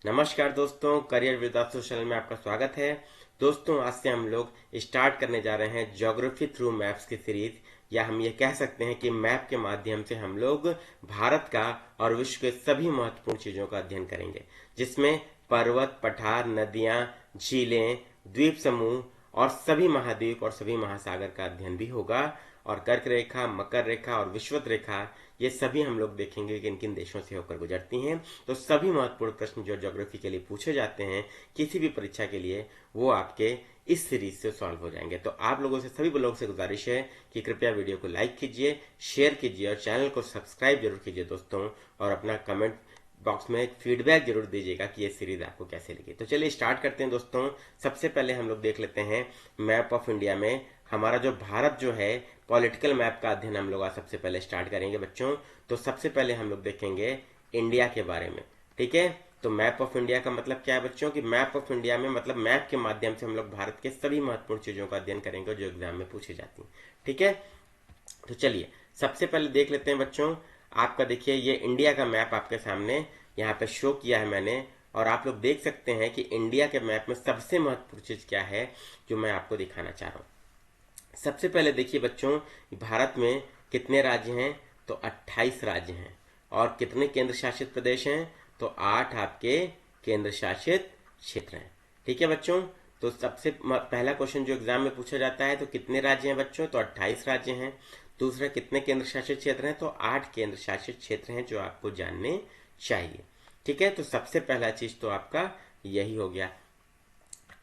नमस्कार दोस्तों, career with social में आपका स्वागत है। दोस्तों, आज से हम लोग स्टार्ट करने जा रहे हैं ज्योग्राफी थ्रू मैप्स की सीरीज, या हम ये कह सकते हैं कि मैप के माध्यम से हम लोग भारत का और विश्व के सभी महत्वपूर्ण चीजों का अध्ययन करेंगे, जिसमें पर्वत, पठार, नदियां, झीलें, द्वीप समूह और सभी महाद्वीप और सभी महासागर का अध्ययन भी होगा। और कर्क रेखा, मकर रेखा और विषुवत रेखा, ये सभी हम लोग देखेंगे कि किन किन देशों से होकर गुजरती हैं। तो सभी महत्वपूर्ण प्रश्न जो ज्योग्राफी के लिए पूछे जाते हैं किसी भी परीक्षा के लिए, वो आपके इस सीरीज से सॉल्व हो जाएंगे। तो आप लोगों से, सभी लोगों से गुजारिश है कि कृपया वीडियो को लाइक कीजिए, शेयर कीजिए और चैनल को सब्सक्राइब जरूर कीजिए दोस्तों। और अपना कमेंट बॉक्स में एक फीडबैक जरूर दीजिएगा कि ये सीरीज आपको कैसे लगी। तो चलिए स्टार्ट करते हैं दोस्तों। सबसे पहले हम लोग देख लेते हैं मैप ऑफ इंडिया में हमारा जो भारत जो है, पॉलिटिकल मैप का अध्ययन हम लोग आज सबसे पहले स्टार्ट करेंगे बच्चों। तो सबसे पहले हम लोग देखेंगे इंडिया के बारे में। ठीक है, तो मैप ऑफ इंडिया का मतलब क्या है बच्चों? कि मैप ऑफ इंडिया में मतलब मैप के माध्यम से हम लोग भारत के सभी महत्वपूर्ण चीजों का अध्ययन करेंगे जो एग्जाम में पूछी जाती हैं। ठीक है, तो चलिए सबसे पहले देख लेते हैं बच्चों। आपका देखिए, ये इंडिया का मैप आपके सामने यहाँ पे शो किया है मैंने, और आप लोग देख सकते हैं कि इंडिया के मैप में सबसे महत्वपूर्ण चीज क्या है जो मैं आपको दिखाना चाह रहा हूँ। सबसे पहले देखिए बच्चों, भारत में कितने राज्य हैं? तो 28 राज्य हैं। और कितने केंद्र शासित प्रदेश हैं? तो 8 आपके केंद्र शासित क्षेत्र हैं। ठीक है बच्चों, तो सबसे पहला क्वेश्चन जो एग्जाम में पूछा जाता है, तो कितने राज्य हैं बच्चों? तो 28 राज्य हैं। दूसरा, कितने केंद्र शासित क्षेत्र हैं? तो 8 केंद्र शासित क्षेत्र हैं जो आपको जानने चाहिए। ठीक है, तो सबसे पहला चीज तो आपका यही हो गया।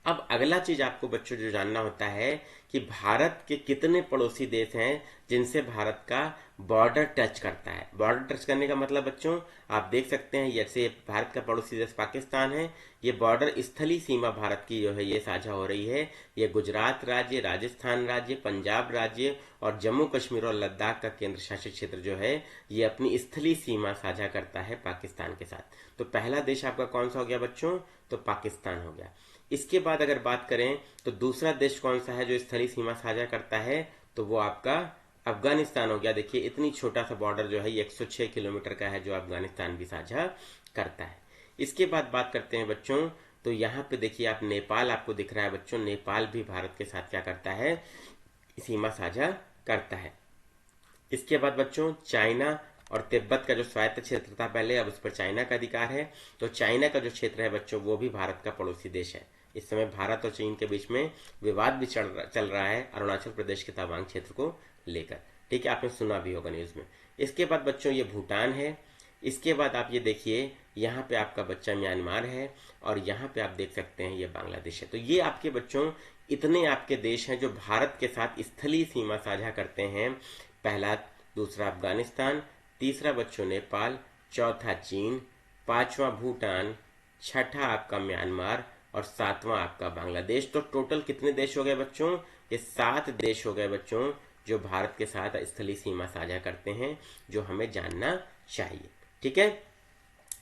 अब अगला चीज आपको बच्चों जो जानना होता है कि भारत के कितने पड़ोसी देश हैं जिनसे भारत का बॉर्डर टच करता है। बॉर्डर टच करने का मतलब बच्चों, आप देख सकते हैं जैसे भारत का पड़ोसी देश पाकिस्तान है, ये बॉर्डर स्थलीय सीमा भारत की जो है ये साझा हो रही है। ये गुजरात राज्य, राजस्थान राज्य, पंजाब राज्य और जम्मू कश्मीर और लद्दाख का केंद्र शासित क्षेत्र जो है ये अपनी स्थलीय सीमा साझा करता है पाकिस्तान के साथ। तो पहला देश आपका कौन सा हो गया बच्चों? तो पाकिस्तान हो गया। इसके बाद अगर बात करें तो दूसरा देश कौन सा है जो स्थलीय सीमा साझा करता है? तो वो आपका अफगानिस्तान हो गया। देखिए, इतनी छोटा सा बॉर्डर जो है 106 किलोमीटर का है जो अफगानिस्तान भी साझा करता है। इसके बाद बात करते हैं बच्चों, तो यहाँ पे देखिए आप नेपाल आपको दिख रहा है बच्चों। नेपाल भी भारत के साथ क्या करता है? सीमा साझा करता है। इसके बाद बच्चों, चाइना और तिब्बत का जो स्वायत्त क्षेत्र था पहले, अब उस पर चाइना का अधिकार है। तो चाइना का जो क्षेत्र है बच्चों, वो भी भारत का पड़ोसी देश है। इस समय भारत और चीन के बीच में विवाद भी चल रहा है अरुणाचल प्रदेश के तवांग क्षेत्र को लेकर। ठीक है, आपने सुना भी होगा न्यूज में। इसके बाद बच्चों ये भूटान है। इसके बाद आप ये देखिए, यहाँ पे आपका बच्चा म्यांमार है, और यहाँ पे आप देख सकते हैं ये बांग्लादेश है। तो ये आपके बच्चों इतने आपके देश हैं जो भारत के साथ स्थलीय सीमा साझा करते हैं। पहला, दूसरा अफगानिस्तान, तीसरा बच्चों नेपाल, चौथा चीन, पांचवा भूटान, छठा आपका म्यांमार और सातवां आपका बांग्लादेश। तो टोटल कितने देश हो गए बच्चों? ये 7 देश हो गए बच्चों जो भारत के साथ स्थलीय सीमा साझा करते हैं, जो हमें जानना चाहिए। ठीक है,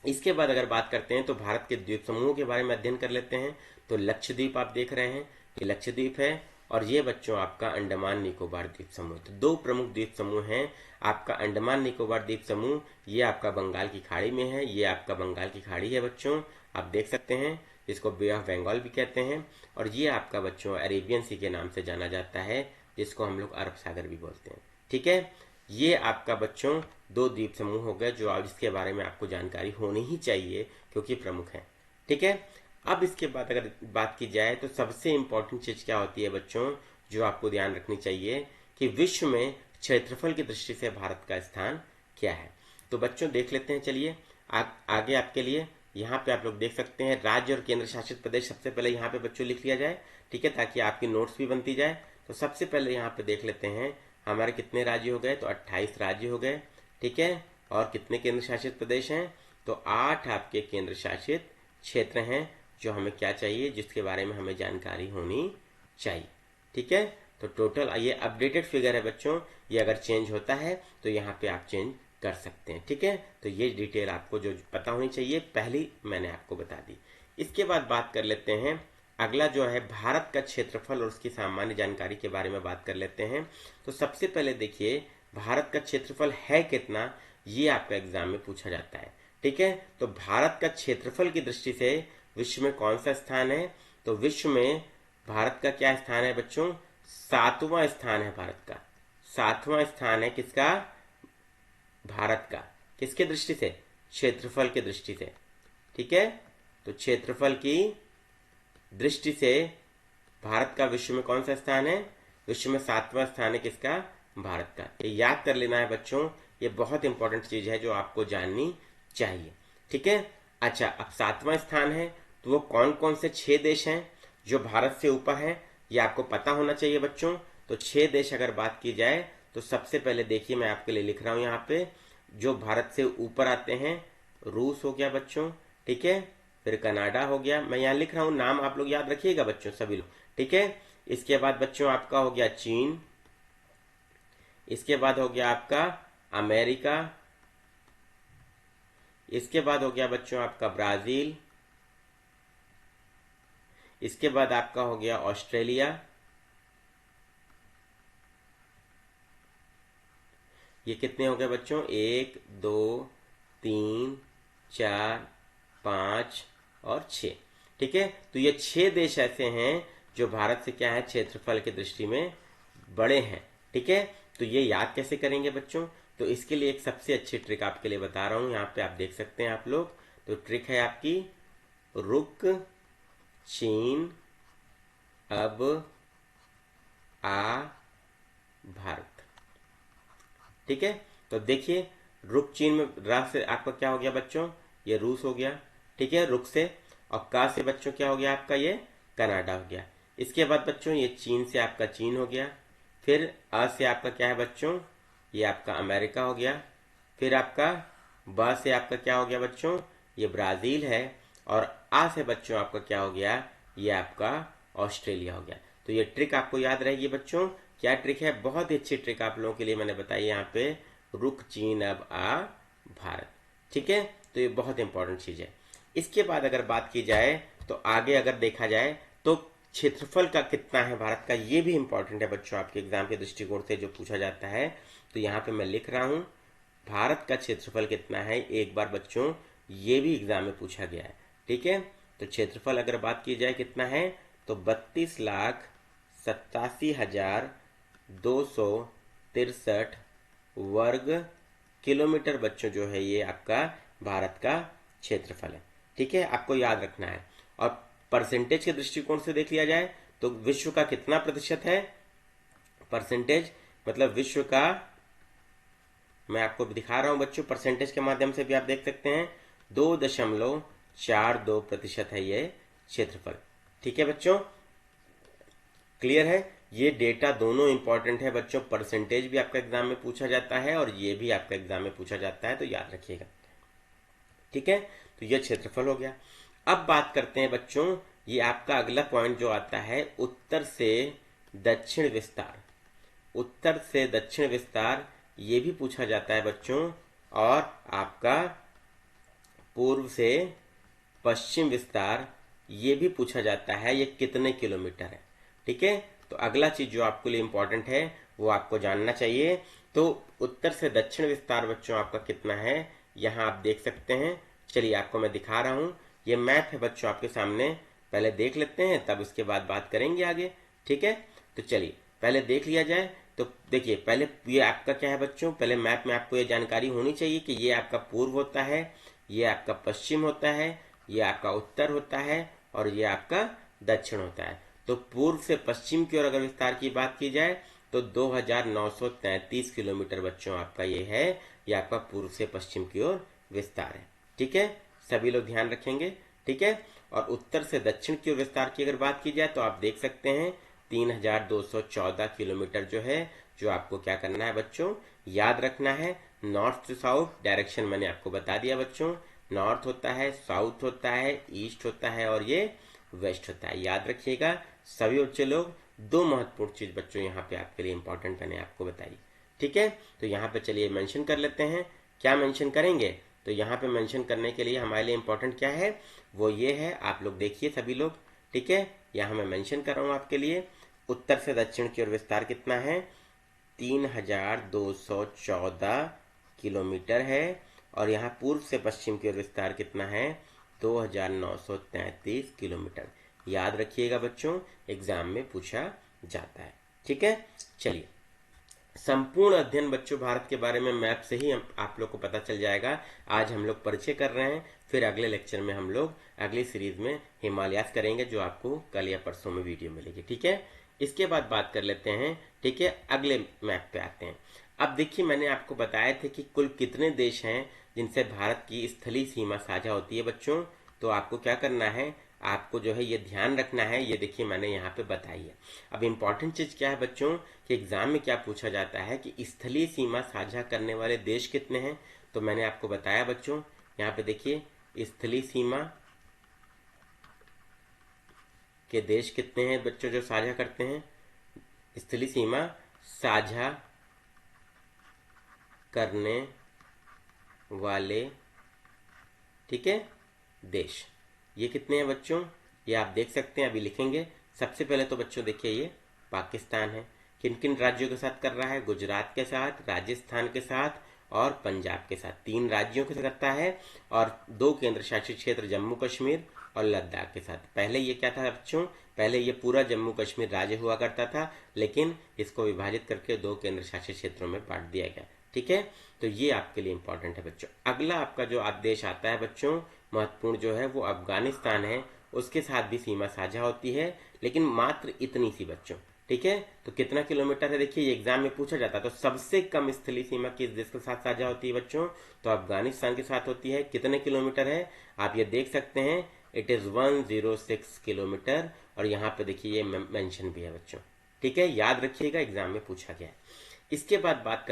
इसके बाद अगर बात करते हैं तो भारत के द्वीप समूहों के बारे में अध्ययन कर लेते हैं। तो लक्षद्वीप आप देख रहे हैं, ये लक्षद्वीप है, और ये बच्चों आपका अंडमान निकोबार द्वीप समूह। तो 2 प्रमुख द्वीप समूह हैं। आपका अंडमान निकोबार द्वीप समूह, ये आपका बंगाल की खाड़ी में है। ये आपका बंगाल की खाड़ी है बच्चों, आप देख सकते हैं, इसको बे ऑफ बंगाल भी कहते हैं। और ये आपका बच्चों अरेबियन सी के नाम से जाना जाता है, जिसको हम लोग अरब सागर भी बोलते हैं। ठीक है, ये आपका बच्चों 2 द्वीप समूह हो गए जो जिसके बारे में आपको जानकारी होनी ही चाहिए क्योंकि प्रमुख है। ठीक है, अब इसके बाद अगर बात की जाए तो सबसे इंपॉर्टेंट चीज क्या होती है बच्चों जो आपको ध्यान रखनी चाहिए, कि विश्व में क्षेत्रफल की दृष्टि से भारत का स्थान क्या है। तो बच्चों देख लेते हैं, चलिए आगे आपके लिए यहाँ पे आप लोग देख सकते हैं राज्य और केंद्र शासित प्रदेश। सबसे पहले यहाँ पे बच्चों लिख लिया जाए, ठीक है, ताकि आपकी नोट्स भी बनती जाए। तो सबसे पहले यहाँ पे देख लेते हैं हमारे कितने राज्य हो गए? तो 28 राज्य हो गए। ठीक है, और कितने केंद्र शासित प्रदेश हैं? तो 8 आपके केंद्र शासित क्षेत्र हैं जो हमें क्या चाहिए, जिसके बारे में हमें जानकारी होनी चाहिए। ठीक है, तो टोटल ये अपडेटेड फिगर है बच्चों, ये अगर चेंज होता है तो यहाँ पे आप चेंज कर सकते हैं। ठीक है, तो ये डिटेल आपको जो पता होनी चाहिए पहली मैंने आपको बता दी। इसके बाद बात कर लेते हैं, अगला जो है भारत का क्षेत्रफल और उसकी सामान्य जानकारी के बारे में बात कर लेते हैं। तो सबसे पहले देखिए, भारत का क्षेत्रफल है कितना, ये आपका एग्जाम में पूछा जाता है। ठीक है। तो भारत का क्षेत्रफल की दृष्टि से विश्व में कौन सा स्थान है? तो विश्व में भारत का क्या स्थान है बच्चों? 7वां स्थान है भारत का। 7वां स्थान है किसका? भारत का। किसके दृष्टि से? क्षेत्रफल की दृष्टि से। ठीक है। तो क्षेत्रफल की दृष्टि से भारत का विश्व में कौन सा स्थान है? विश्व में 7वां स्थान है किसका? भारत का। ये याद कर लेना है बच्चों, ये बहुत इंपॉर्टेंट चीज है जो आपको जाननी चाहिए। ठीक है। अच्छा, अब 7वां स्थान है तो वो कौन कौन से 6 देश हैं जो भारत से ऊपर हैं, ये आपको पता होना चाहिए बच्चों। तो 6 देश अगर बात की जाए तो सबसे पहले देखिए, मैं आपके लिए लिख रहा हूं यहाँ पे, जो भारत से ऊपर आते हैं। रूस हो गया बच्चों, ठीक है। फिर कनाडा हो गया, मैं यहाँ लिख रहा हूँ, नाम आप लोग याद रखिएगा बच्चों सभी लोग, ठीक है। इसके बाद बच्चों आपका हो गया चीन। इसके बाद हो गया आपका अमेरिका। इसके बाद हो गया बच्चों आपका ब्राजील। इसके बाद आपका हो गया ऑस्ट्रेलिया। ये कितने हो गए बच्चों? 1 2 3 4 5 और 6। ठीक है। तो ये 6 देश ऐसे हैं जो भारत से क्या है, क्षेत्रफल की दृष्टि में बड़े हैं। ठीक है। तो ये याद कैसे करेंगे बच्चों? तो इसके लिए एक सबसे अच्छी ट्रिक आपके लिए बता रहा हूं, यहाँ पे आप देख सकते हैं आप लोग। तो ट्रिक है आपकी, रुक चीन अब आ भारत। ठीक है। तो देखिए, रुक चीन में रा से आपका क्या हो गया बच्चों? ये रूस हो गया। ठीक है, रुक से। और का से बच्चों क्या हो गया आपका? ये कनाडा हो गया। इसके बाद बच्चों ये चीन से आपका चीन हो गया। फिर अ से आपका क्या है बच्चों? ये आपका अमेरिका हो गया। फिर आपका ब से आपका क्या हो गया बच्चों? ये ब्राजील है। और आ से बच्चों आपका क्या हो गया? ये आपका ऑस्ट्रेलिया हो गया। तो ये ट्रिक आपको याद रहेगी बच्चों। क्या ट्रिक है? बहुत ही अच्छी ट्रिक आप लोगों के लिए मैंने बताई यहाँ पे, रुक चीन अब आ भारत। ठीक है। तो ये बहुत इंपॉर्टेंट चीज है। इसके बाद अगर बात की जाए तो आगे अगर देखा जाए तो क्षेत्रफल का कितना है भारत का, ये भी इंपॉर्टेंट है बच्चों, आपके एग्जाम के दृष्टिकोण से जो पूछा जाता है। तो यहाँ पे मैं लिख रहा हूं, भारत का क्षेत्रफल कितना है। एक बार बच्चों ये भी एग्जाम में पूछा गया है। ठीक है। तो क्षेत्रफल अगर बात की जाए कितना है, तो 32,87,263 वर्ग किलोमीटर बच्चों जो है ये आपका भारत का क्षेत्रफल है। ठीक है, आपको याद रखना है। और परसेंटेज के दृष्टिकोण से देख लिया जाए तो विश्व का कितना प्रतिशत है? परसेंटेज मतलब विश्व का, मैं आपको दिखा रहा हूं बच्चों, परसेंटेज के माध्यम से भी आप देख सकते हैं, 2.42% है ये क्षेत्रफल। ठीक है बच्चों, क्लियर है? ये डेटा दोनों इंपॉर्टेंट है बच्चों। परसेंटेज भी आपका एग्जाम में पूछा जाता है और ये भी आपका एग्जाम में पूछा जाता है, तो याद रखिएगा। ठीक है। तो ये क्षेत्रफल हो गया। अब बात करते हैं बच्चों, ये आपका अगला पॉइंट जो आता है, उत्तर से दक्षिण विस्तार। उत्तर से दक्षिण विस्तार ये भी पूछा जाता है बच्चों। और आपका पूर्व से पश्चिम विस्तार ये भी पूछा जाता है, ये कितने किलोमीटर है। ठीक है। तो अगला चीज जो आपके लिए इंपॉर्टेंट है वो आपको जानना चाहिए। तो उत्तर से दक्षिण विस्तार बच्चों आपका कितना है, यहाँ आप देख सकते हैं। चलिए आपको मैं दिखा रहा हूं, ये मैप है बच्चों आपके सामने, पहले देख लेते हैं तब उसके बाद बात करेंगे आगे। ठीक है। तो चलिए पहले देख लिया जाए। तो देखिए, पहले ये आपका क्या है बच्चों, पहले मैप में आपको ये जानकारी होनी चाहिए कि ये आपका पूर्व होता है, ये आपका पश्चिम होता है, ये आपका उत्तर होता है और ये आपका दक्षिण होता है। तो पूर्व से पश्चिम की ओर अगर विस्तार की बात की जाए तो 2,933 किलोमीटर बच्चों आपका ये है, ये आपका पूर्व से पश्चिम की ओर विस्तार है। ठीक है, सभी लोग ध्यान रखेंगे। ठीक है। और उत्तर से दक्षिण की ओर विस्तार की अगर बात की जाए तो आप देख सकते हैं 3,214 किलोमीटर जो है, जो आपको क्या करना है बच्चों, याद रखना है। नॉर्थ टू साउथ डायरेक्शन मैंने आपको बता दिया बच्चों, नॉर्थ होता है, साउथ होता है, ईस्ट होता है और ये वेस्ट होता है। याद रखिएगा सभी बच्चे लोग। दो महत्वपूर्ण चीज बच्चों यहाँ पे आपके लिए इंपॉर्टेंट मैंने आपको बताई। ठीक है। तो यहाँ पे चलिए मेंशन कर लेते हैं। क्या मेंशन करेंगे? तो यहाँ पे मेंशन करने के लिए हमारे लिए इंपॉर्टेंट क्या है, वो ये है, आप लोग देखिए सभी लोग। ठीक है, यहाँ मैं मेंशन कर रहा हूँ आपके लिए। उत्तर से दक्षिण की ओर विस्तार कितना है? 3,214 किलोमीटर है। और यहाँ पूर्व से पश्चिम की ओर विस्तार कितना है, 2933 किलोमीटर। याद रखिएगा बच्चों, एग्जाम में पूछा जाता है। ठीक है, चलिए संपूर्ण अध्ययन बच्चों भारत के बारे में मैप से ही आप लोग को पता चल जाएगा। आज हम लोग परिचय कर रहे हैं, फिर अगले लेक्चर में हम लोग अगली सीरीज में हिमालयास करेंगे, जो आपको कल या परसों में वीडियो मिलेगी। ठीक है, इसके बाद बात कर लेते हैं। ठीक है, अगले मैप पे आते हैं। अब देखिए, मैंने आपको बताया था कि कुल कितने देश हैं जिनसे भारत की स्थलीय सीमा साझा होती है बच्चों। तो आपको क्या करना है, आपको जो है ये ध्यान रखना है। ये देखिए मैंने यहाँ पे बताई है। अब इम्पॉर्टेंट चीज क्या है बच्चों कि एग्जाम में क्या पूछा जाता है कि स्थलीय सीमा साझा करने वाले देश कितने हैं। तो मैंने आपको बताया बच्चों, यहाँ पे देखिए स्थलीय सीमा के देश कितने हैं बच्चों जो साझा करते हैं, स्थलीय सीमा साझा करने वाले, ठीक है, देश। ये कितने हैं बच्चों, ये आप देख सकते हैं, अभी लिखेंगे। सबसे पहले तो बच्चों देखिए ये पाकिस्तान है। किन किन राज्यों के साथ कर रहा है, गुजरात के साथ, राजस्थान के साथ और पंजाब के साथ, 3 राज्यों के साथ करता है। और 2 केंद्र शासित क्षेत्र जम्मू कश्मीर और लद्दाख के साथ। पहले ये क्या था बच्चों, पहले ये पूरा जम्मू कश्मीर राज्य हुआ करता था, लेकिन इसको विभाजित करके 2 केंद्र शासित क्षेत्रों में बांट दिया गया। ठीक है, तो ये आपके लिए इंपॉर्टेंट है बच्चों। अगला आपका जो देश आता है बच्चों महत्वपूर्ण जो है वो अफगानिस्तान है। उसके साथ भी सीमा साझा होती है, लेकिन मात्र इतनी सी बच्चों। ठीक है, तो कितना किलोमीटर है, देखिए ये एग्जाम में पूछा जाता है। तो सबसे कम स्थलीय सीमा किस देश के साथ साझा होती है बच्चों, तो अफगानिस्तान के साथ होती है। कितने किलोमीटर है आप ये देख सकते हैं, इट इज 106 किलोमीटर। और यहाँ पे देखिए ये मेंशन भी है बच्चों। ठीक है, याद रखिएगा, एग्जाम में पूछा गया है। इसके बाद बात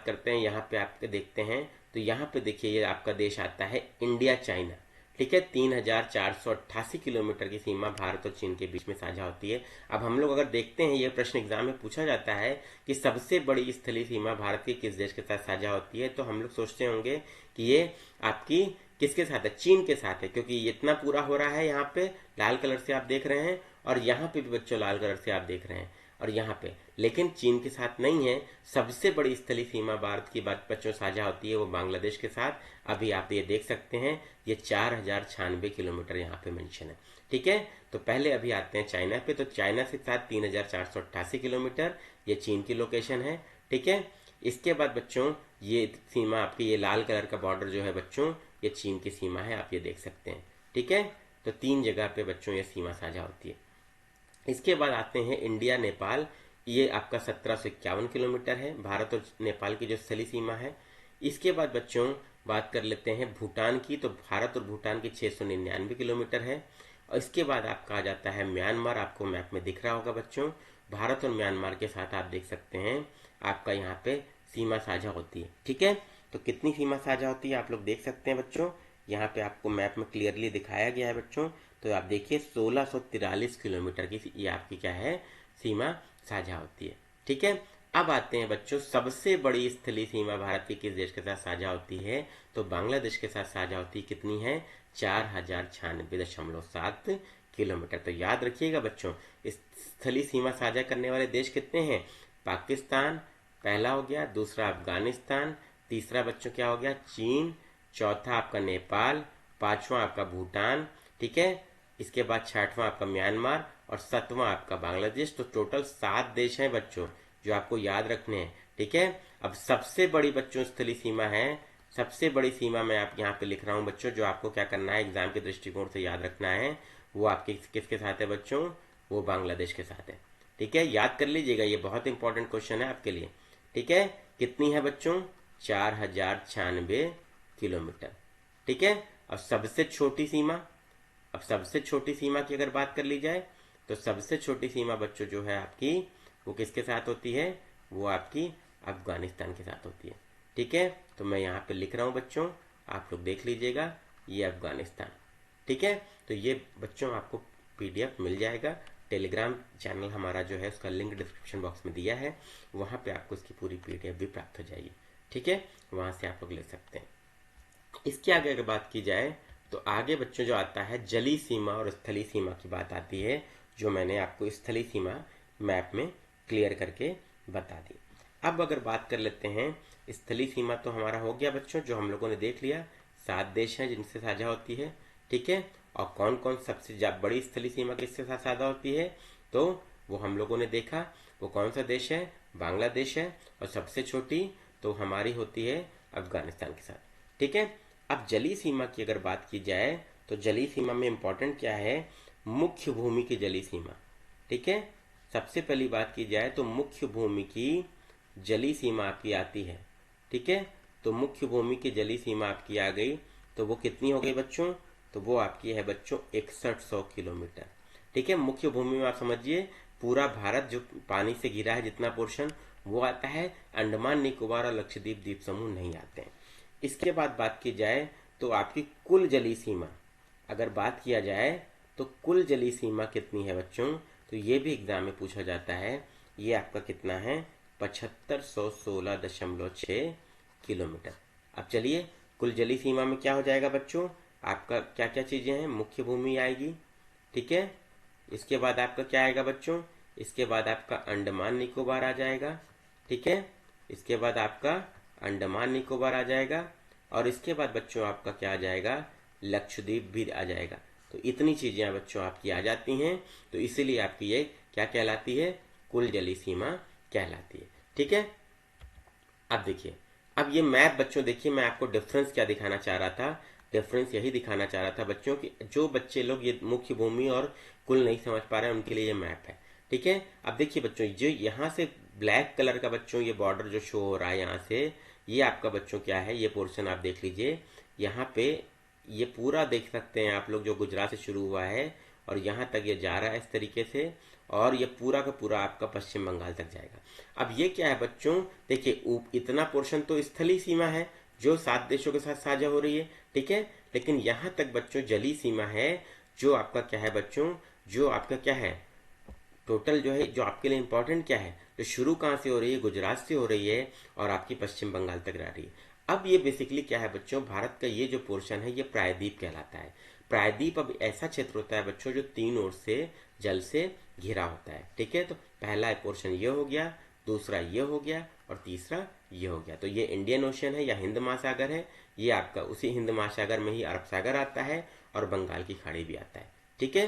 करते हैं, यहाँ पे आपके देखते हैं। तो यहाँ पे देखिए ये आपका देश आता है इंडिया चाइना। ठीक है, 3488 किलोमीटर की सीमा भारत और चीन के बीच में साझा होती है। अब हम लोग अगर देखते हैं, ये प्रश्न एग्जाम में पूछा जाता है कि सबसे बड़ी स्थलीय सीमा भारत के किस देश के साथ साझा होती है, तो हम लोग सोचते होंगे कि ये आपकी किसके साथ है, चीन के साथ है, क्योंकि इतना पूरा हो रहा है। यहाँ पे लाल कलर से आप देख रहे हैं और यहाँ पे भी बच्चों लाल कलर से आप देख रहे हैं और यहाँ पे, लेकिन चीन के साथ नहीं है। सबसे बड़ी स्थलीय सीमा भारत की बात बच्चों साझा होती है वो बांग्लादेश के साथ। अभी आप ये देख सकते हैं, ये 4096 किलोमीटर यहाँ पे मेंशन है। ठीक है, तो पहले अभी आते हैं चाइना पे। तो चाइना के साथ 3488 किलोमीटर, ये चीन की लोकेशन है। ठीक है, इसके बाद बच्चों ये सीमा आपकी, ये लाल कलर का बॉर्डर जो है बच्चों, ये चीन की सीमा है, आप ये देख सकते हैं। ठीक है, तो 3 जगह पे बच्चों ये सीमा साझा होती है। इसके बाद आते हैं इंडिया नेपाल। ये आपका 1751 किलोमीटर है, भारत और नेपाल की जो स्थलीय सीमा है। इसके बाद बच्चों बात कर लेते हैं भूटान की। तो भारत और भूटान की 699 किलोमीटर है। और इसके बाद आपका आ जाता है म्यांमार, आपको मैप में दिख रहा होगा बच्चों। भारत और म्यांमार के साथ आप देख सकते हैं आपका यहाँ पे सीमा साझा होती है। ठीक है, तो कितनी सीमा साझा होती है आप लोग देख सकते हैं बच्चों, यहाँ पे आपको मैप में क्लियरली दिखाया गया है बच्चों। तो आप देखिए 1643 किलोमीटर की ये आपकी क्या है, सीमा साझा होती है। ठीक है, अब आते हैं बच्चों, सबसे बड़ी स्थलीय सीमा भारत की किस देश के साथ साझा होती है, तो बांग्लादेश के साथ साझा होती है। कितनी है, 4096.7 किलोमीटर। तो याद रखिएगा बच्चों, स्थलीय सीमा साझा करने वाले देश कितने हैं, पाकिस्तान पहला हो गया, दूसरा अफगानिस्तान, तीसरा बच्चों क्या हो गया, चीन, चौथा आपका नेपाल, पांचवा आपका भूटान। ठीक है, इसके बाद छठवां आपका म्यांमार और 7वां आपका बांग्लादेश। तो टोटल 7 देश हैं बच्चों जो आपको याद रखने हैं। ठीक है, अब सबसे बड़ी बच्चों स्थलीय सीमा है, सबसे बड़ी सीमा मैं आप यहाँ पे लिख रहा हूँ बच्चों, जो आपको क्या करना है एग्जाम के दृष्टिकोण से याद रखना है, वो आपके किसके साथ है बच्चों, वो बांग्लादेश के साथ है। ठीक है, याद कर लीजिएगा, ये बहुत इंपॉर्टेंट क्वेश्चन है आपके लिए। ठीक है, कितनी है बच्चों, 4096 किलोमीटर। ठीक है, अब सबसे छोटी सीमा, अब सबसे छोटी सीमा की अगर बात कर ली जाए, तो सबसे छोटी सीमा बच्चों जो है आपकी, वो किसके साथ होती है, वो आपकी अफगानिस्तान के साथ होती है। ठीक है, तो मैं यहाँ पे लिख रहा हूँ बच्चों, आप लोग देख लीजिएगा, ये अफगानिस्तान। ठीक है, तो ये बच्चों आपको PDF मिल जाएगा। टेलीग्राम चैनल हमारा जो है उसका लिंक डिस्क्रिप्शन बॉक्स में दिया है, वहाँ पे आपको इसकी पूरी PDF भी प्राप्त हो जाएगी। ठीक है, वहाँ से आप लोग ले सकते हैं। इसके आगे अगर बात की जाए, तो आगे बच्चों जो आता है जलीय सीमा और स्थलीय सीमा की बात आती है, जो मैंने आपको स्थलीय सीमा मैप में क्लियर करके बता दी। अब अगर बात कर लेते हैं स्थलीय सीमा तो हमारा हो गया बच्चों, जो हम लोगों ने देख लिया। 7 देश हैं जिनसे साझा होती है, ठीक है। और कौन कौन सबसे बड़ी स्थलीय सीमा किसके साथ साझा होती है, तो वो हम लोगों ने देखा। वो कौन सा देश है, बांग्लादेश है। और सबसे छोटी तो हमारी होती है अफगानिस्तान के साथ, ठीक है। अब जलीय सीमा की अगर बात की जाए तो जलीय सीमा में इंपॉर्टेंट क्या है, मुख्य भूमि की जलीय सीमा, ठीक है। सबसे पहली बात की जाए तो मुख्य भूमि की जलीय सीमा आपकी आती है, ठीक है। तो मुख्य भूमि की जलीय सीमा आपकी आ गई, तो वो कितनी हो गई बच्चों, तो वो आपकी है बच्चों 6100 किलोमीटर, ठीक है। मुख्य भूमि में आप समझिए पूरा भारत जो पानी से घिरा है जितना पोर्शन वो आता है, अंडमान निकोबार और लक्षद्वीप द्वीप समूह नहीं आते हैं। इसके बाद बात की जाए तो आपकी कुल जलीय सीमा अगर बात किया जाए तो कुल जलीय सीमा कितनी है बच्चों, तो ये भी एग्जाम में पूछा जाता है। ये आपका कितना है, 7516.6 किलोमीटर। अब चलिए कुल जलीय सीमा में क्या हो जाएगा बच्चों, आपका क्या क्या चीजें हैं, मुख्य भूमि आएगी, ठीक है। इसके बाद आपका क्या आएगा बच्चों, इसके बाद आपका अंडमान निकोबार आ जाएगा, ठीक है। इसके बाद आपका अंडमान निकोबार आ जाएगा, और इसके बाद बच्चों आपका क्या आ जाएगा, लक्षद्वीप भी आ जाएगा। तो इतनी चीजें बच्चों आपकी आ जाती हैं, तो इसीलिए आपकी ये क्या कहलाती है, कुल जलीय सीमा कहलाती है, ठीक है। अब देखिए, अब ये मैप बच्चों देखिए, मैं आपको डिफरेंस क्या दिखाना चाह रहा था, डिफरेंस यही दिखाना चाह रहा था बच्चों कि जो बच्चे लोग ये मुख्य भूमि और कुल नहीं समझ पा रहे हैं उनके लिए ये मैप है, ठीक है। अब देखिए बच्चों, जो यहाँ से ब्लैक कलर का बच्चों ये बॉर्डर जो शो हो रहा है यहाँ से, ये आपका बच्चों क्या है, ये पोर्शन आप देख लीजिए। यहाँ पे ये पूरा देख सकते हैं आप लोग, जो गुजरात से शुरू हुआ है और यहाँ तक ये जा रहा है इस तरीके से, और ये पूरा का पूरा आपका पश्चिम बंगाल तक जाएगा। अब ये क्या है बच्चों, देखिए इतना पोर्शन तो स्थलीय सीमा है जो 7 देशों के साथ साझा हो रही है, ठीक है। लेकिन यहाँ तक बच्चों जलीय सीमा है, जो आपका क्या है बच्चों, जो आपका क्या है टोटल जो है, जो आपके लिए इंपॉर्टेंट क्या है, जो शुरू कहाँ से हो रही है, गुजरात से हो रही है और आपकी पश्चिम बंगाल तक रह रही है। अब ये बेसिकली क्या है बच्चों, भारत का ये जो पोर्शन है ये प्रायद्वीप कहलाता है। प्रायद्वीप अब ऐसा क्षेत्र होता है बच्चों जो 3 ओर से जल से घिरा होता है, ठीक है। तो पहला पोर्शन ये हो गया, दूसरा ये हो गया और तीसरा ये हो गया। तो ये इंडियन ओशन है या हिंद महासागर है, ये आपका उसी हिंद महासागर में ही अरब सागर आता है और बंगाल की खाड़ी भी आता है, ठीक है।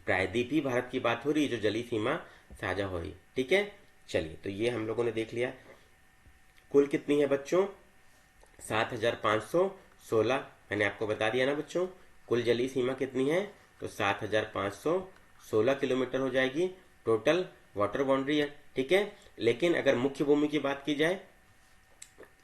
प्रायद्वीप ही भारत की बात हो रही है जो जलीय सीमा साझा हो रही है, ठीक है। चलिए, तो ये हम लोगों ने देख लिया। कुल कितनी है बच्चों, 7516, मैंने आपको बता दिया ना बच्चों। कुल जलीय सीमा कितनी है, तो 7516 किलोमीटर हो जाएगी टोटल वाटर बाउंड्री है, ठीक है। लेकिन अगर मुख्य भूमि की बात की जाए,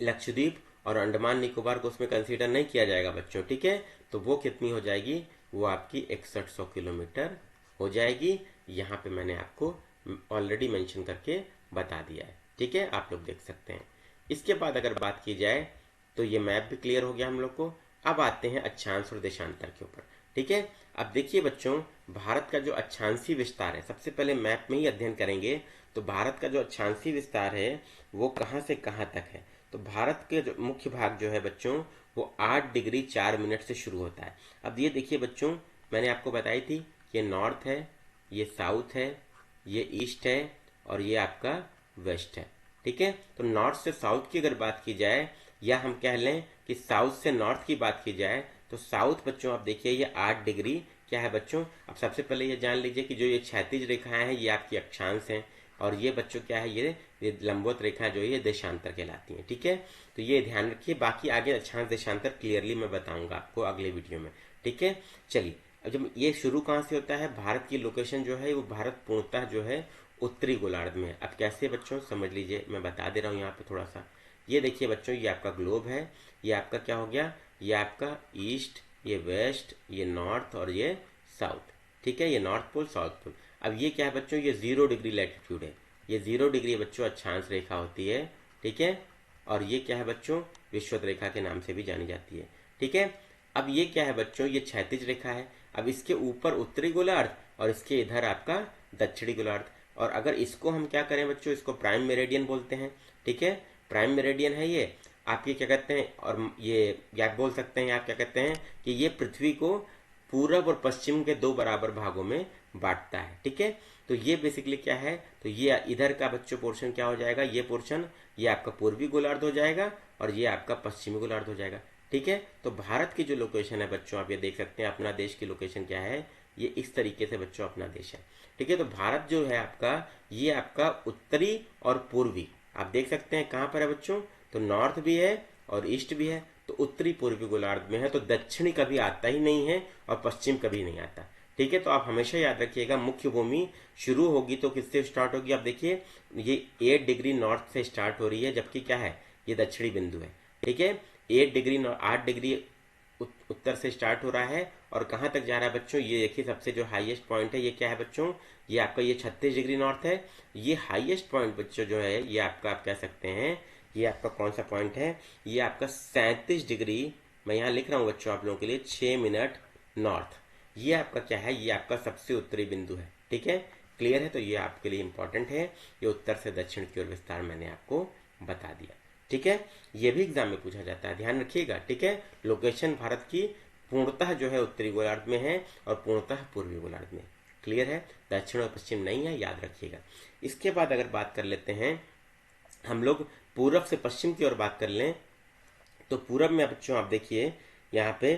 लक्षद्वीप और अंडमान निकोबार को उसमें कंसीडर नहीं किया जाएगा बच्चों, ठीक है। तो वो कितनी हो जाएगी, वो आपकी 6100 किलोमीटर हो जाएगी। यहाँ पे मैंने आपको ऑलरेडी मेंशन करके बता दिया है, ठीक है, आप लोग देख सकते हैं। इसके बाद अगर बात की जाए तो ये मैप भी क्लियर हो गया हम लोग को। अब आते हैं अक्षांश और देशांतर के ऊपर, ठीक है। अब देखिए बच्चों, भारत का जो अक्षांशीय विस्तार है, सबसे पहले मैप में ही अध्ययन करेंगे। तो भारत का जो अक्षांशीय विस्तार है वो कहाँ से कहाँ तक है, तो भारत के जो मुख्य भाग जो है बच्चों वो 8 डिग्री 4 मिनट से शुरू होता है। अब ये देखिए बच्चों, मैंने आपको बताई थी, ये नॉर्थ है, ये साउथ है, ये ईस्ट है और ये आपका वेस्ट है, ठीक है। तो नॉर्थ से साउथ की अगर बात की जाए, या हम कह लें कि साउथ से नॉर्थ की बात की जाए, तो साउथ बच्चों आप देखिए ये 8 डिग्री क्या है बच्चों। अब सबसे पहले ये जान लीजिए कि जो ये क्षैतिज रेखाएं हैं ये आपकी अक्षांश हैं, और ये बच्चों क्या है, ये लंबवत रेखाएं जो ये देशांतर कहलाती हैं, ठीक है। तो ये ध्यान रखिए, बाकी आगे अक्षांश देशांतर क्लियरली मैं बताऊंगा आपको अगले वीडियो में, ठीक है। चलिए, अब जब ये शुरू कहाँ से होता है, भारत की लोकेशन जो है वो भारत पूर्णतः जो है उत्तरी गोलार्ध में है। अब कैसे बच्चों समझ लीजिए, मैं बता दे रहा हूँ यहाँ पे थोड़ा सा। ये देखिए बच्चों, ये आपका ग्लोब है, ये आपका क्या हो गया, ये आपका ईस्ट, ये वेस्ट, ये नॉर्थ और ये साउथ, ठीक है। ये नॉर्थ पोल साउथ पोल। अब ये क्या है बच्चों, ये 0 डिग्री लैटिट्यूड है, ये 0 डिग्री बच्चों अक्षांश रेखा होती है, ठीक है। और ये क्या है बच्चों, विषुवत रेखा के नाम से भी जानी जाती है, ठीक है। अब ये क्या है बच्चों, ये क्षैतिज रेखा है। अब इसके ऊपर उत्तरी गोलार्ध और इसके इधर आपका दक्षिणी गोलार्ध। और अगर इसको हम क्या करें बच्चों, इसको प्राइम मेरिडियन बोलते हैं, ठीक है। प्राइम मेरिडियन है ये आपके क्या कहते हैं, और ये आप बोल सकते हैं, आप क्या कहते हैं कि ये पृथ्वी को पूरब और पश्चिम के दो बराबर भागों में बांटता है। ठीक है, तो ये बेसिकली क्या है, तो ये इधर का बच्चों पोर्शन क्या हो जाएगा, ये पोर्शन ये आपका पूर्वी गोलार्ध हो जाएगा और ये आपका पश्चिमी गोलार्ध हो जाएगा। ठीक है, तो भारत की जो लोकेशन है बच्चों, आप ये देख सकते हैं अपना देश की लोकेशन क्या है, ये इस तरीके से बच्चों अपना देश है। ठीक है, तो भारत जो है आपका, ये आपका उत्तरी और पूर्वी, आप देख सकते हैं कहाँ पर है बच्चों, तो नॉर्थ भी है और ईस्ट भी है। तो उत्तरी पूर्वी गोलार्ध में है, तो दक्षिणी कभी आता ही नहीं है और पश्चिम कभी नहीं आता। ठीक है, तो आप हमेशा याद रखिएगा मुख्य भूमि शुरू होगी तो किससे स्टार्ट होगी, आप देखिए ये 8 डिग्री नॉर्थ से स्टार्ट हो रही है, जबकि क्या है, ये दक्षिणी बिंदु है। ठीक है, 8 डिग्री उत्तर से स्टार्ट हो रहा है और कहाँ तक जा रहा है बच्चों, ये देखिए सबसे जो हाईएस्ट पॉइंट है ये क्या है बच्चों, ये आपका ये 36 डिग्री नॉर्थ है। ये हाईएस्ट पॉइंट बच्चों जो है ये आपका, आप कह सकते हैं ये आपका कौन सा पॉइंट है, ये आपका 37 डिग्री, मैं यहाँ लिख रहा हूँ बच्चों आप लोगों के लिए 6 मिनट नॉर्थ। ये आपका क्या है, ये आपका सबसे उत्तरी बिंदु है। ठीक है, क्लियर है, तो ये आपके लिए इंपॉर्टेंट है, ये उत्तर से दक्षिण की ओर विस्तार मैंने आपको बता दिया। ठीक है, ये भी एग्जाम में पूछा जाता है, ध्यान रखिएगा। ठीक है, लोकेशन भारत की पूर्णतः जो है उत्तरी गोलार्ध में है और पूर्णतः पूर्वी गोलार्ध में। क्लियर है, दक्षिण और पश्चिम नहीं है, याद रखिएगा। इसके बाद अगर बात कर लेते हैं हम लोग पूरब से पश्चिम की ओर बात कर लें, तो पूरब में बच्चों आप देखिए यहाँ पे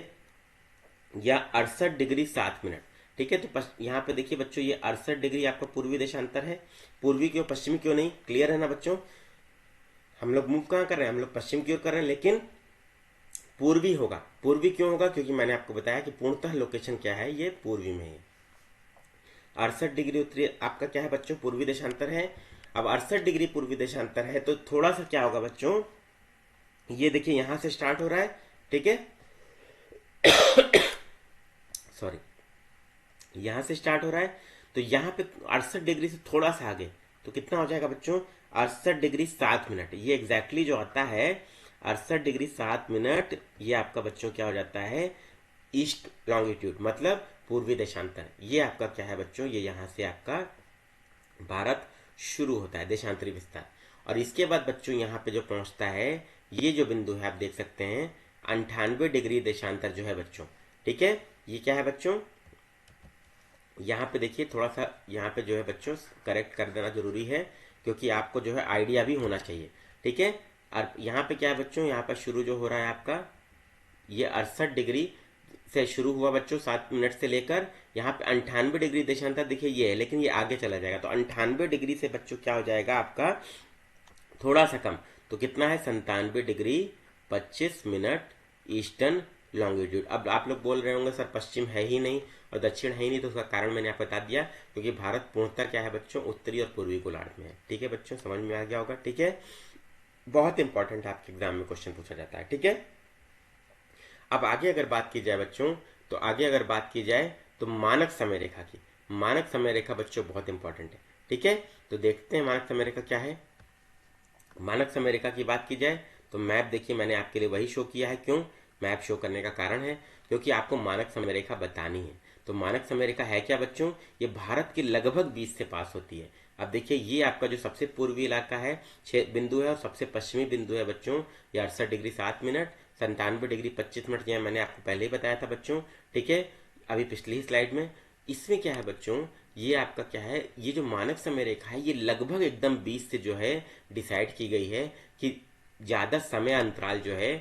या 68 डिग्री 7 मिनट। ठीक है, तो यहाँ पे देखिए बच्चों ये 68 डिग्री आपका पूर्वी देशांतर है, पूर्वी क्यों पश्चिमी क्यों नहीं, क्लियर है ना बच्चों। हम लोग मूव कहाँ कर रहे हैं, हम लोग पश्चिम की ओर कर रहे हैं, लेकिन पूर्वी होगा। पूर्वी क्यों होगा, क्योंकि मैंने आपको बताया कि पूर्णतः लोकेशन क्या है, ये पूर्वी में है। 68 डिग्री उत्तरी आपका क्या है बच्चों, पूर्वी देशांतर है। अब 68 डिग्री पूर्वी देशांतर है तो थोड़ा सा क्या होगा बच्चों, ये देखिए यहां से स्टार्ट हो रहा है। ठीक है सॉरी, यहां से स्टार्ट हो रहा है, तो यहां पे 68 डिग्री से थोड़ा सा आगे तो कितना हो जाएगा बच्चों, 68 डिग्री 7 मिनट। ये एग्जैक्टली जो आता है 68 डिग्री 7 मिनट, ये आपका बच्चों क्या हो जाता है, ईस्ट लॉन्गिट्यूड, मतलब पूर्वी देशांतर। ये आपका क्या है बच्चों, ये यहां से आपका भारत शुरू होता है, देशांतरी विस्तार। और इसके बाद बच्चों यहाँ पे जो पहुंचता है, ये जो बिंदु है आप देख सकते हैं 98 डिग्री देशांतर जो है बच्चों। ठीक है, ये क्या है बच्चों, यहाँ पे देखिए थोड़ा सा यहाँ पे जो है बच्चों करेक्ट कर देना जरूरी है, क्योंकि आपको जो है आइडिया भी होना चाहिए। ठीक है, और यहाँ पे क्या है बच्चों, यहाँ पर शुरू जो हो रहा है आपका, ये 68 डिग्री से शुरू हुआ बच्चों 7 मिनट से लेकर यहाँ पे 98 डिग्री देशांतर देखिए ये है, लेकिन ये आगे चला जाएगा। तो 98 डिग्री से बच्चों क्या हो जाएगा आपका, थोड़ा सा कम, तो कितना है 97 डिग्री 25 मिनट ईस्टर्न लॉन्गिट्यूड। अब आप लोग बोल रहे होंगे सर पश्चिम है ही नहीं और दक्षिण है ही नहीं, तो उसका कारण मैंने आपको बता दिया, क्योंकि भारत पूर्णतः क्या है बच्चों, उत्तरी और पूर्वी गोलार्ध में है। ठीक है बच्चों, समझ में आ गया होगा। ठीक है, बहुत इंपॉर्टेंट आपके एग्जाम में क्वेश्चन पूछा जाता है। ठीक है, अब आगे अगर बात की जाए बच्चों, तो आगे अगर बात की जाए तो मानक समय रेखा की, मानक समय रेखा बच्चों बहुत इंपॉर्टेंट है। ठीक है, तो देखते हैं मानक समय रेखा क्या है। मानक समय रेखा की बात की जाए तो मैप देखिए मैंने आपके लिए वही शो किया है। क्यों मैप शो करने का कारण है, क्योंकि आपको मानक समय रेखा बतानी है। तो मानक समय रेखा है क्या बच्चों, ये भारत के लगभग बीच से पास होती है। अब देखिए ये आपका जो सबसे पूर्वी इलाका है 6 बिंदु है और सबसे पश्चिमी बिंदु है बच्चों ये 68 डिग्री 7 मिनट, 97 डिग्री 25 मिनट, ये मैंने आपको पहले ही बताया था बच्चों। ठीक है, अभी पिछली ही स्लाइड में। इसमें क्या है बच्चों, ये आपका क्या है, ये जो मानक समय रेखा है ये लगभग एकदम 20 से जो है डिसाइड की गई है कि ज्यादा समय अंतराल जो है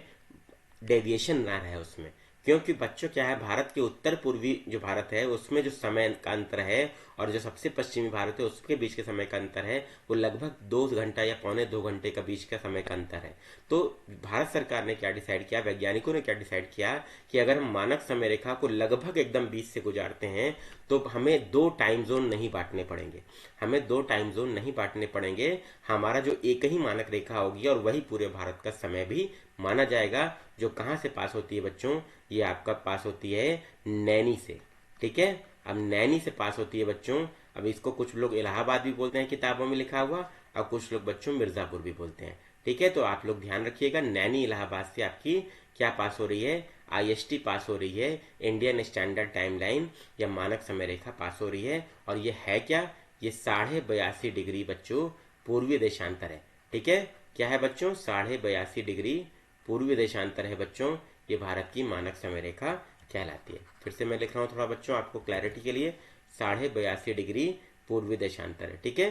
डेविएशन ना रहे उसमें। क्योंकि बच्चों क्या है, भारत के उत्तर पूर्वी जो भारत है उसमें जो समय का अंतर है और जो सबसे पश्चिमी भारत है उसके बीच के समय का अंतर है वो लगभग 2 घंटा या पौने 2 घंटे का बीच का समय का अंतर है। तो भारत सरकार ने क्या डिसाइड किया, वैज्ञानिकों ने क्या डिसाइड किया कि अगर हम मानक समय रेखा को लगभग एकदम 20 से गुजारते हैं तो हमें 2 टाइम जोन नहीं बांटने पड़ेंगे, हमें 2 टाइम जोन नहीं बांटने पड़ेंगे। हमारा जो एक ही मानक रेखा होगी और वही पूरे भारत का समय भी माना जाएगा, जो कहां से पास होती है बच्चों, ये आपका पास होती है नैनी से। ठीक है, अब नैनी से पास होती है बच्चों। अब इसको कुछ लोग इलाहाबाद भी बोलते हैं किताबों में लिखा हुआ, और कुछ लोग बच्चों मिर्जापुर भी बोलते हैं। ठीक है, तो आप लोग ध्यान रखिएगा, नैनी इलाहाबाद से आपकी क्या पास हो रही है, IST पास हो रही है, इंडियन स्टैंडर्ड टाइम लाइन या मानक समय रेखा पास हो रही है। और ये है क्या, ये 82.5 डिग्री बच्चों पूर्वी देशांतर है। ठीक है, क्या है बच्चों, 82.5 डिग्री पूर्वी देशांतर है बच्चों, ये भारत की मानक समय रेखा कहलाती है। फिर से मैं लिख रहा हूँ थोड़ा बच्चों आपको क्लैरिटी के लिए, 82.5 डिग्री पूर्वी देशांतर है, ठीक है।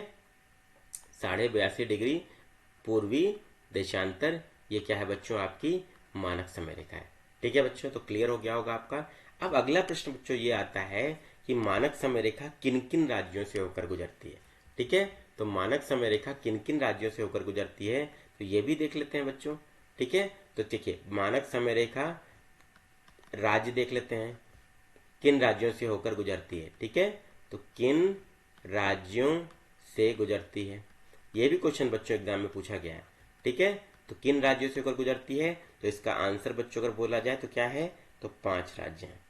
82.5 डिग्री पूर्वी देशांतर, ये क्या है बच्चों, आपकी मानक समय रेखा है, ठीक है बच्चों। तो क्लियर हो गया होगा आपका। अब अगला प्रश्न बच्चों ये आता है कि मानक समय रेखा किन किन राज्यों से होकर गुजरती है, ठीक है। तो मानक समय रेखा किन किन राज्यों से होकर गुजरती है, तो ये भी देख लेते हैं बच्चों, ठीक है। तो देखिए मानक समय रेखा राज्य देख लेते हैं, किन राज्यों से होकर गुजरती है, ठीक है। तो किन राज्यों से गुजरती है, ये भी क्वेश्चन बच्चों एग्जाम में पूछा गया है, ठीक है। तो किन राज्यों से होकर गुजरती है, तो इसका आंसर बच्चों अगर बोला जाए तो क्या है, तो 5 राज्य हैं,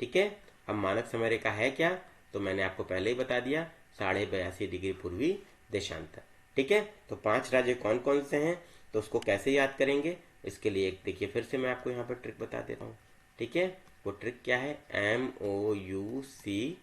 ठीक है। अब मानक समय रेखा है क्या, तो मैंने आपको पहले ही बता दिया, 82.5 डिग्री पूर्वी देशांतर, ठीक है। तो 5 राज्य कौन कौन से हैं, तो उसको कैसे याद करेंगे, इसके लिए एक देखिए फिर से मैं आपको यहाँ पर ट्रिक बता देता हूँ, ठीक है। वो ट्रिक क्या है, MOUCA,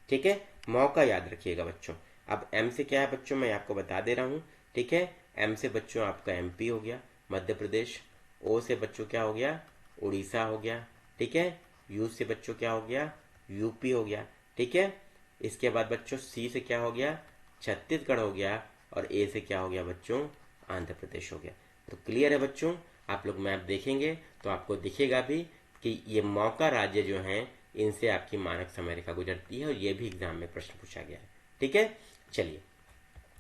ठीक है। मौका याद रखिएगा बच्चों। अब M से क्या है बच्चों, मैं आपको बता दे रहा हूँ, ठीक है। M से बच्चों आपका MP हो गया, मध्य प्रदेश। O से बच्चों क्या हो गया, उड़ीसा हो गया, ठीक है। U से बच्चों क्या हो गया, UP हो गया, ठीक है। इसके बाद बच्चों C से क्या हो गया, छत्तीसगढ़ हो गया, और A से क्या हो गया बच्चों, आंध्र प्रदेश हो गया। तो क्लियर है बच्चों, आप लोग मैप देखेंगे तो आपको दिखेगा भी कि ये मौका राज्य जो हैं इनसे आपकी मानक समय रेखा गुजरती है, और ये भी एग्जाम में प्रश्न पूछा गया है, ठीक है। चलिए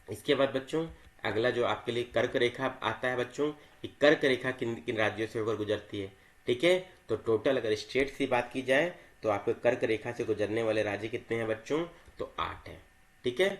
इसके बाद बच्चों अगला जो आपके लिए कर्क रेखा आता है बच्चों, कि कर्क रेखा किन किन राज्यों से होकर गुजरती है, ठीक है। तो टोटल अगर स्टेट की बात की जाए तो आपके कर्क रेखा से गुजरने वाले राज्य कितने हैं बच्चों, तो 8 हैं, ठीक है।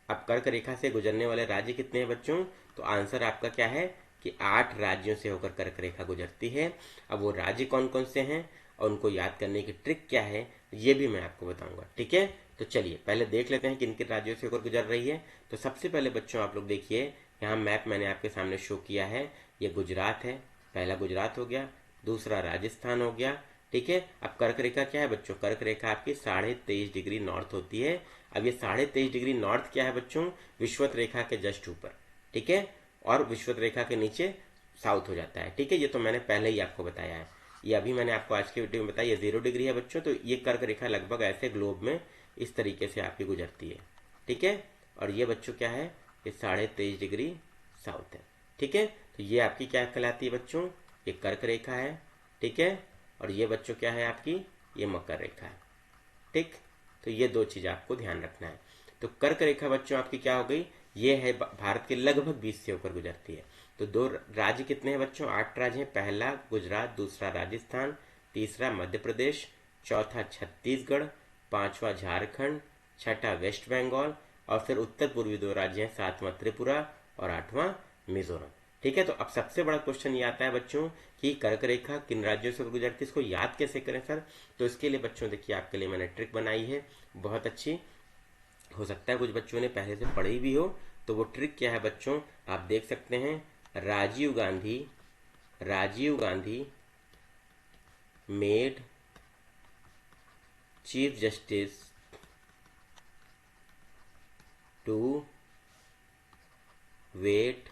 अब कर्क रेखा से गुजरने वाले राज्य कितने हैं बच्चों, तो आंसर आपका क्या है कि 8 राज्यों से होकर कर्क रेखा गुजरती है। अब वो राज्य कौन कौन से हैं और उनको याद करने की ट्रिक क्या है, ये भी मैं आपको बताऊंगा, ठीक है। तो चलिए पहले देख लेते हैं किन किन राज्यों से होकर गुजर रही है। तो सबसे पहले बच्चों आप लोग देखिए, यहाँ मैप मैंने आपके सामने शो किया है, ये गुजरात है, पहला गुजरात हो गया, दूसरा राजस्थान हो गया, ठीक है। अब कर्क रेखा क्या है बच्चों, कर्क रेखा आपकी 23.5 डिग्री नॉर्थ होती है। अब ये 23.5 डिग्री नॉर्थ क्या है बच्चों, विषुवत रेखा के जस्ट ऊपर, ठीक है, और विषुवत रेखा के नीचे साउथ हो जाता है, ठीक है। ये तो मैंने पहले ही आपको बताया है, ये अभी मैंने आपको आज के वीडियो में बताया, ये 0 डिग्री है बच्चों। तो ये कर्क रेखा लगभग ऐसे ग्लोब में इस तरीके से आपकी गुजरती है, ठीक है। और ये बच्चों क्या है, ये 23.5 डिग्री साउथ है, ठीक है। तो ये आपकी क्या कहलाती है बच्चों, ये कर्क रेखा है, ठीक है। और ये बच्चों क्या है आपकी, ये मकर रेखा है, ठीक। तो ये दो चीज आपको ध्यान रखना है। तो कर्क रेखा बच्चों आपकी क्या हो गई, ये है भारत के लगभग 20 से होकर गुजरती है। तो दो राज्य कितने हैं बच्चों, 8 राज्य हैं, पहला गुजरात, दूसरा राजस्थान, तीसरा मध्य प्रदेश, चौथा छत्तीसगढ़, पांचवा झारखंड, छठा वेस्ट बंगाल, और फिर उत्तर पूर्वी 2 राज्य हैं, सातवां त्रिपुरा और आठवां मिजोरम, ठीक है। तो अब सबसे बड़ा क्वेश्चन ये आता है बच्चों कि कर्क रेखा किन राज्यों से गुजरती है, इसको याद कैसे करें सर। तो इसके लिए बच्चों देखिए आपके लिए मैंने ट्रिक बनाई है, बहुत अच्छी, हो सकता है कुछ बच्चों ने पहले से पढ़ी भी हो। तो वो ट्रिक क्या है बच्चों, आप देख सकते हैं, Rajiv Gandhi made chief justice to wait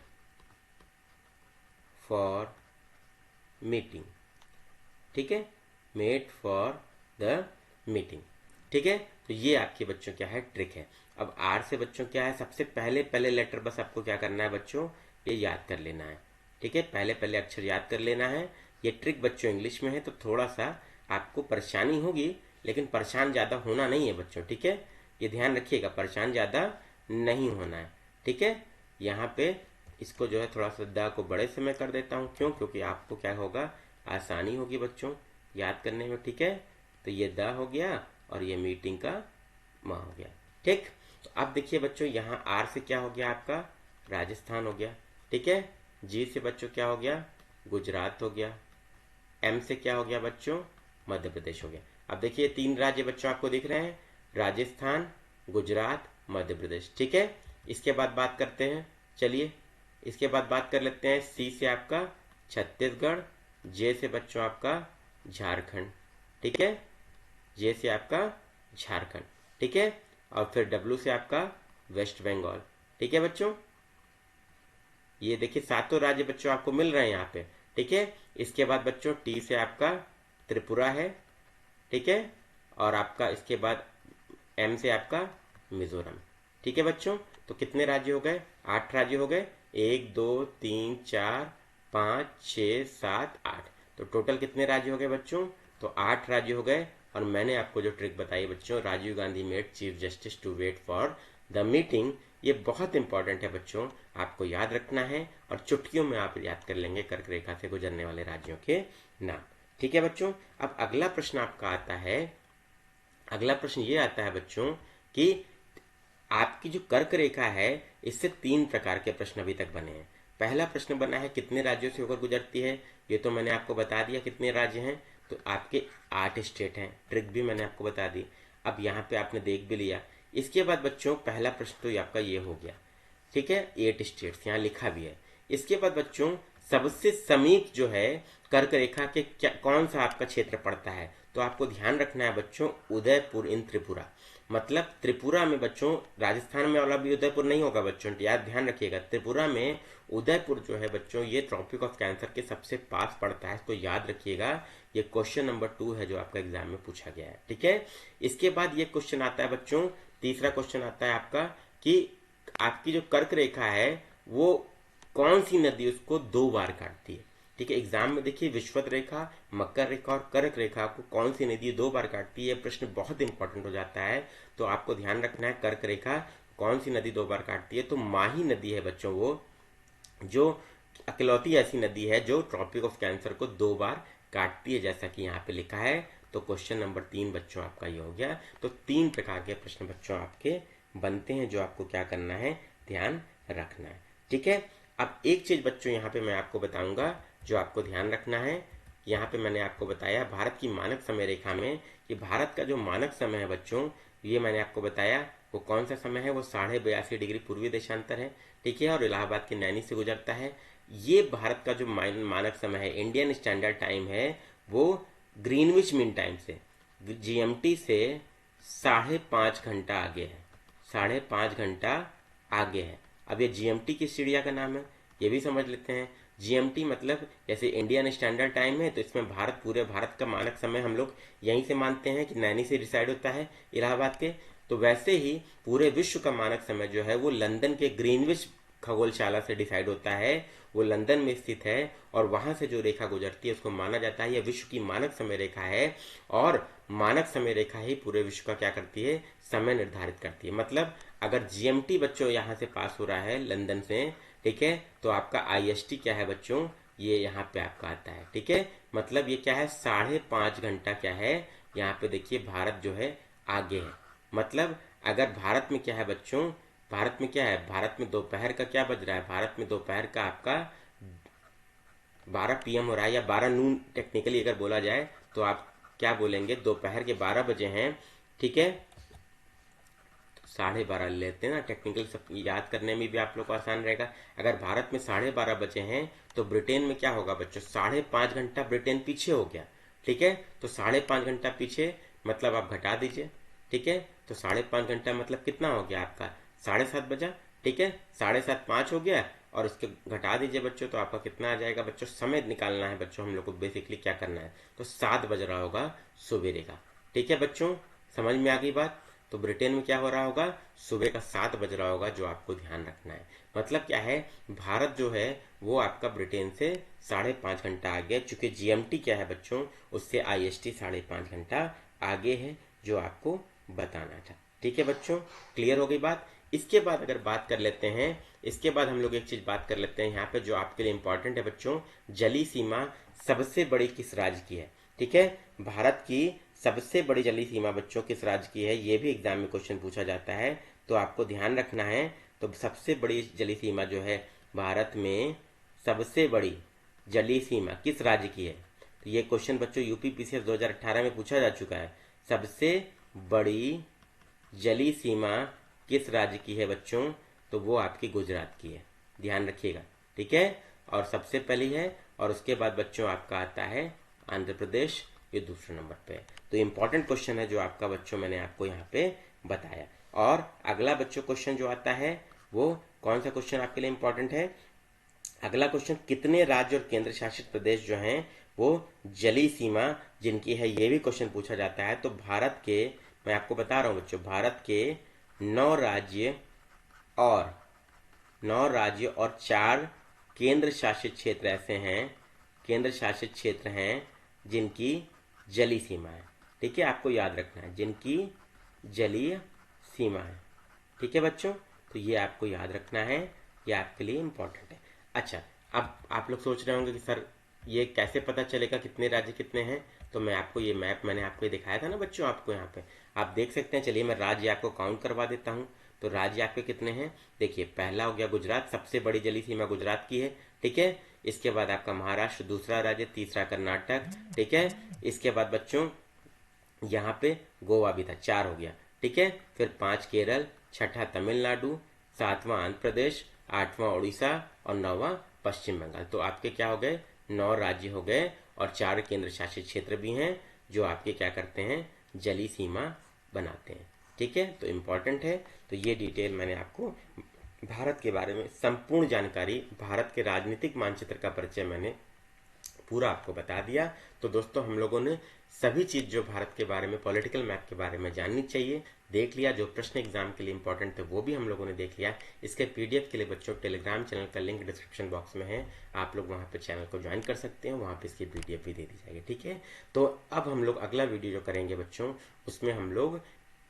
for meeting, ठीक है, मेट फॉर द मीटिंग, ठीक है। तो ये आपके बच्चों क्या है ट्रिक है। अब आर से बच्चों क्या है, सबसे पहले पहले लेटर बस आपको क्या करना है बच्चों, ये याद कर लेना है, ठीक है, पहले पहले अक्षर याद कर लेना है। ये ट्रिक बच्चों इंग्लिश में है तो थोड़ा सा आपको परेशानी होगी, लेकिन परेशान ज़्यादा होना नहीं है बच्चों, ठीक है। ये ध्यान रखिएगा, परेशान ज़्यादा नहीं होना है, ठीक है। यहाँ पे इसको जो है थोड़ा सा द को बड़े से मैं कर देता हूँ, क्यों, क्योंकि आपको क्या होगा, आसानी होगी बच्चों याद करने में, ठीक है। तो ये द हो गया और ये मीटिंग का म हो गया, ठीक। तो अब देखिए बच्चों यहाँ आर से क्या हो गया आपका, राजस्थान हो गया, ठीक है। जी से बच्चों क्या हो गया, गुजरात हो गया। एम से क्या हो गया बच्चों, मध्य प्रदेश हो गया। अब देखिए 3 राज्य बच्चों आपको दिख रहे हैं, राजस्थान, गुजरात, मध्य प्रदेश, ठीक है। इसके बाद बात करते हैं, चलिए इसके बाद बात कर लेते हैं, सी से आपका छत्तीसगढ़, जे से बच्चों आपका झारखंड, ठीक है, जे से आपका झारखंड, ठीक है। और फिर डब्ल्यू से आपका वेस्ट बंगाल, ठीक है बच्चों। ये देखिए सातों राज्य बच्चों आपको मिल रहे हैं यहाँ पे, ठीक है। इसके बाद बच्चों टी से आपका त्रिपुरा है, ठीक है, और आपका इसके बाद एम से आपका मिजोरम। ठीक है बच्चों, तो कितने राज्य हो गए? 8 राज्य हो गए। 1 2 3 4 5 6 7 8, तो टोटल कितने राज्य हो गए बच्चों? तो 8 राज्य हो गए। और मैंने आपको जो ट्रिक बताई बच्चों, Rajiv Gandhi made chief justice to wait for the meeting, ये बहुत इंपॉर्टेंट है बच्चों, आपको याद रखना है और चुटकियों में आप याद कर लेंगे कर्क रेखा से गुजरने वाले राज्यों के नाम। ठीक है बच्चों, अब अगला प्रश्न आपका आता है, अगला प्रश्न ये आता है बच्चों कि आपकी जो कर्क रेखा है इससे 3 प्रकार के प्रश्न अभी तक बने हैं। पहला प्रश्न बना है कितने राज्यों से होकर गुजरती है, ये तो मैंने आपको बता दिया कितने राज्य हैं, तो आपके 8 स्टेट हैं, ट्रिक भी मैंने आपको बता दी। अब यहाँ पे आपने देख भी लिया। इसके बाद बच्चों पहला प्रश्न तो आपका ये हो गया, ठीक है, 8 स्टेट्स यहाँ लिखा भी है। इसके बाद बच्चों सबसे समीप जो है कर्क रेखा के क्या कौन सा आपका क्षेत्र पड़ता है, तो आपको ध्यान रखना है बच्चों उदयपुर इन त्रिपुरा, मतलब त्रिपुरा में बच्चों, राजस्थान में वाला भी उदयपुर नहीं होगा बच्चों, याद ध्यान रखिएगा, त्रिपुरा में उदयपुर जो है बच्चों ये ट्रॉपिक ऑफ कैंसर के सबसे पास पड़ता है, इसको याद रखिएगा। ये क्वेश्चन नंबर 2 है जो आपका एग्जाम में पूछा गया है। ठीक है, इसके बाद ये क्वेश्चन आता है बच्चों, तीसरा क्वेश्चन आता है आपका कि आपकी जो कर्क रेखा है वो कौन सी नदी उसको 2 बार काटती है। ठीक है, एग्जाम में देखिए विषुवत रेखा, मकर रेखा और कर्क रेखा को कौन सी नदी 2 बार काटती है, प्रश्न बहुत इंपॉर्टेंट हो जाता है। तो आपको ध्यान रखना है कर्क रेखा कौन सी नदी 2 बार काटती है, तो माही नदी है बच्चों, वो जो अकलौती ऐसी नदी है जो ट्रॉपिक ऑफ कैंसर को 2 बार काटती है, जैसा कि यहाँ पे लिखा है। तो क्वेश्चन नंबर 3 बच्चों आपका ये हो गया। तो 3 प्रकार के प्रश्न बच्चों आपके बनते हैं जो आपको क्या करना है, ध्यान रखना है। ठीक है, अब एक चीज बच्चों यहाँ पे मैं आपको बताऊंगा जो आपको ध्यान रखना है। यहाँ पे मैंने आपको बताया भारत की मानक समय रेखा में कि भारत का जो मानक समय है बच्चों, ये मैंने आपको बताया वो कौन सा समय है, वो 82.5 डिग्री पूर्वी देशांतर है। ठीक है, और इलाहाबाद के नैनी से गुजरता है। ये भारत का जो मानक समय है, इंडियन स्टैंडर्ड टाइम है, वो ग्रीनविच मीन टाइम से, जीएमटी से 5.5 घंटा आगे है, 5.5 घंटा आगे है। अब ये जीएमटी किस चिड़िया का नाम है ये भी समझ लेते हैं। जीएमटी मतलब जैसे इंडियन स्टैंडर्ड टाइम है, तो इसमें भारत, पूरे भारत का मानक समय हम लोग यहीं से मानते हैं कि नैनी से डिसाइड होता है, इलाहाबाद के। तो वैसे ही पूरे विश्व का मानक समय जो है वो लंदन के ग्रीनविच खगोलशाला से डिसाइड होता है, वो लंदन में स्थित है, और वहां से जो रेखा गुजरती है उसको माना जाता है यह विश्व की मानक समय रेखा है। और मानक समय रेखा ही पूरे विश्व का क्या करती है, समय निर्धारित करती है। मतलब अगर जीएमटी बच्चों यहाँ से पास हो रहा है लंदन से, ठीक है, तो आपका आईएसटी क्या है बच्चों, ये यहाँ पे आपका आता है। ठीक है, मतलब ये क्या है, 5.5 घंटा क्या है, यहाँ पे देखिए भारत जो है आगे है। मतलब अगर भारत में क्या है बच्चों, भारत में क्या है, भारत में दोपहर का क्या बज रहा है, भारत में दोपहर का आपका 12 पीएम हो रहा है, या 12 नून टेक्निकली अगर बोला जाए तो आप क्या बोलेंगे, दोपहर के 12 बजे हैं। ठीक है, 12:30 लेते हैं ना, टेक्निकल सब याद करने में भी आप लोग को आसान रहेगा। अगर भारत में 12:30 बजे हैं तो ब्रिटेन में क्या होगा बच्चों, 5.5 घंटा ब्रिटेन पीछे हो गया। ठीक है, तो 5.5 घंटा पीछे मतलब आप घटा दीजिए। ठीक है, तो 5.5 घंटा मतलब कितना हो गया आपका, 7:30 बजा। ठीक है, 7:30 5 हो गया, और इसके घटा दीजिए बच्चों, तो आपका कितना आ जाएगा बच्चों, समय निकालना है बच्चों हम लोग को, बेसिकली क्या करना है, तो 7 बज रहा होगा सवेरे का। ठीक है बच्चों, समझ में आ गई बात। तो ब्रिटेन में क्या हो रहा होगा, सुबह का 7 बज रहा होगा, जो आपको ध्यान रखना है। मतलब क्या है, भारत जो है वो आपका ब्रिटेन से 5.5 घंटा आगे, चूंकि जीएमटी क्या है बच्चों, उससे आईएसटी 5.5 घंटा आगे है, जो आपको बताना था। ठीक है बच्चों, क्लियर हो गई बात। इसके बाद अगर बात कर लेते हैं, इसके बाद हम लोग एक चीज बात कर लेते हैं यहाँ पे जो आपके लिए इंपॉर्टेंट है बच्चों, जलीय सीमा सबसे बड़ी किस राज्य की है। ठीक है, भारत की सबसे बड़ी जलीय सीमा बच्चों किस राज्य की है, ये भी एग्जाम में क्वेश्चन पूछा जाता है, तो आपको ध्यान रखना है। तो सबसे बड़ी जलीय सीमा जो है भारत में, सबसे बड़ी जलीय सीमा किस राज्य की है, तो ये क्वेश्चन बच्चों यूपी पीसीएस 2018 में पूछा जा चुका है। सबसे बड़ी जलीय सीमा किस राज्य की है बच्चों, तो वो आपकी गुजरात की है, ध्यान रखिएगा। ठीक है, और सबसे पहली है, और उसके बाद बच्चों आपका आता है आंध्र प्रदेश, ये दूसरे नंबर पे है। तो इंपॉर्टेंट क्वेश्चन है जो आपका बच्चों मैंने आपको यहाँ पे बताया। और अगला बच्चों क्वेश्चन जो आता है वो कौन सा क्वेश्चन आपके लिए इंपॉर्टेंट है, अगला क्वेश्चन, कितने राज्य और केंद्र शासित प्रदेश जो हैं वो जलीय सीमा जिनकी है, ये भी क्वेश्चन पूछा जाता है। तो भारत के, मैं आपको बता रहा हूँ बच्चों, भारत के 9 राज्य और 4 केंद्र शासित क्षेत्र ऐसे हैं, केंद्र शासित क्षेत्र हैं जिनकी जलीय सीमा है। ठीक है, आपको याद रखना है, जिनकी जलीय सीमा है। ठीक है बच्चों, तो ये आपको याद रखना है, ये आपके लिए इंपॉर्टेंट है। अच्छा, अब आप लोग सोच रहे होंगे कि सर ये कैसे पता चलेगा कितने राज्य कितने हैं। तो मैं आपको ये मैप मैंने आपको ये दिखाया था ना बच्चों, आपको यहाँ पे आप देख सकते हैं। चलिए मैं राज्य आपको काउंट करवा देता हूँ। तो राज्य आपके कितने हैं, देखिए पहला हो गया गुजरात, सबसे बड़ी जलीय सीमा गुजरात की है। ठीक है, इसके बाद आपका महाराष्ट्र दूसरा राज्य, तीसरा कर्नाटक। ठीक है, इसके बाद बच्चों यहाँ पे गोवा भी था, 4 हो गया। ठीक है, फिर 5 केरल, छठा तमिलनाडु, 7वां आंध्र प्रदेश, 8वां उड़ीसा और 9वां पश्चिम बंगाल। तो आपके क्या हो गए, 9 राज्य हो गए और 4 केंद्र शासित क्षेत्र भी हैं जो आपके क्या करते हैं, जलीय सीमा बनाते हैं। ठीक है, तो इम्पोर्टेंट है। तो ये डिटेल मैंने आपको भारत के बारे में संपूर्ण जानकारी, भारत के राजनीतिक मानचित्र का परिचय मैंने पूरा आपको बता दिया। तो दोस्तों हम लोगों ने सभी चीज़ जो भारत के बारे में, पॉलिटिकल मैप के बारे में जाननी चाहिए देख लिया। जो प्रश्न एग्जाम के लिए इंपॉर्टेंट थे वो भी हम लोगों ने देख लिया। इसके पीडीएफ के लिए बच्चों टेलीग्राम चैनल का लिंक डिस्क्रिप्शन बॉक्स में है, आप लोग वहाँ पे चैनल को ज्वाइन कर सकते हैं, वहाँ पे इसकी पीडीएफ भी दे दी जाएगी। ठीक है, तो अब हम लोग अगला वीडियो जो करेंगे बच्चों, उसमें हम लोग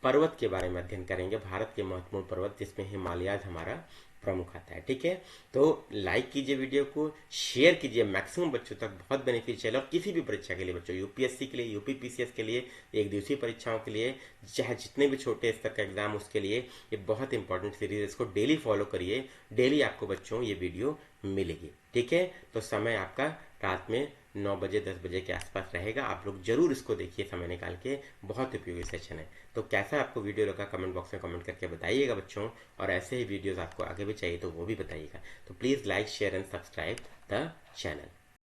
पर्वत के बारे में अध्ययन करेंगे, भारत के महत्वपूर्ण पर्वत जिसमें हिमालयाज हमारा प्रमुख आता है। ठीक है, तो लाइक कीजिए वीडियो को, शेयर कीजिए मैक्सिमम बच्चों तक, बहुत बेनिफिशियल। और किसी भी परीक्षा के लिए बच्चों, यूपीएससी के लिए, यूपीपीसीएस के लिए, एक दिवसीय परीक्षाओं के लिए, चाहे जितने भी छोटे स्तर का एग्जाम उसके लिए ये बहुत इंपॉर्टेंट सीरीज, इसको डेली फॉलो करिए। डेली आपको बच्चों ये वीडियो मिलेगी। ठीक है, तो समय आपका रात में 9 बजे 10 बजे के आसपास रहेगा। आप लोग जरूर इसको देखिए समय निकाल के, बहुत उपयोगी सेशन है। तो कैसा आपको वीडियो लगा कमेंट बॉक्स में कमेंट करके बताइएगा बच्चों, और ऐसे ही वीडियोस आपको आगे भी चाहिए तो वो भी बताइएगा। तो please like share and subscribe the channel.